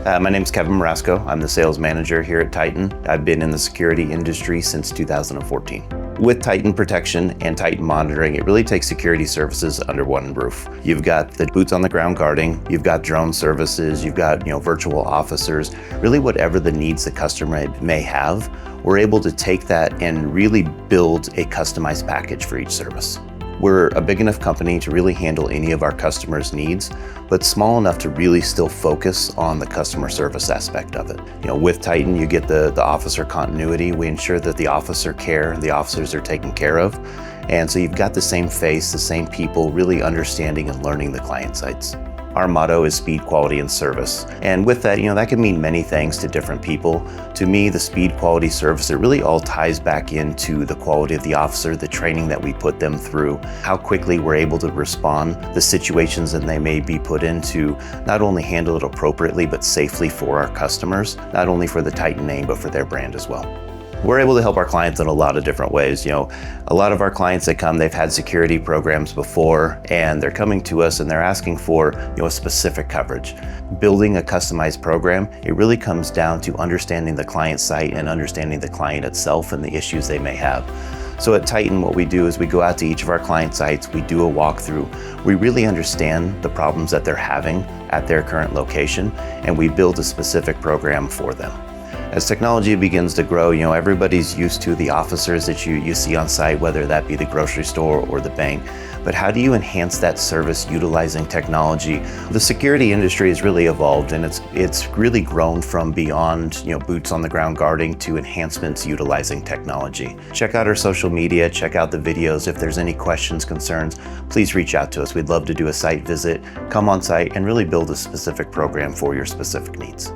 My name's Kevin Marasco. I'm the sales manager here at Titan. I've been in the security industry since 2014. With Titan Protection and Titan Monitoring, it really takes security services under one roof. You've got the boots on the ground guarding, you've got drone services, you've got virtual officers, really whatever the needs the customer may have, we're able to take that and really build a customized package for each service. We're a big enough company to really handle any of our customers' needs, but small enough to really still focus on the customer service aspect of it. With Titan, you get the officer continuity. We ensure that the officer care, the officers are taken care of. And so you've got the same face, the same people really understanding and learning the client sites. Our motto is speed, quality, and service. And with that, that can mean many things to different people. To me, the speed, quality, service, it really all ties back into the quality of the officer, the training that we put them through, how quickly we're able to respond, the situations that they may be put into, not only handle it appropriately, but safely for our customers, not only for the Titan name, but for their brand as well. We're able to help our clients in a lot of different ways. A lot of our clients that come, they've had security programs before, and they're coming to us and they're asking for a specific coverage. Building a customized program, it really comes down to understanding the client site and understanding the client itself and the issues they may have. So at Titan, what we do is we go out to each of our client sites, we do a walkthrough, we really understand the problems that they're having at their current location, and we build a specific program for them. As technology begins to grow, everybody's used to the officers that you see on site, whether that be the grocery store or the bank. But how do you enhance that service utilizing technology? The security industry has really evolved, and it's really grown from beyond boots on the ground guarding to enhancements utilizing technology. Check out our social media, check out the videos. If there's any questions, concerns, please reach out to us. We'd love to do a site visit, come on site, and really build a specific program for your specific needs.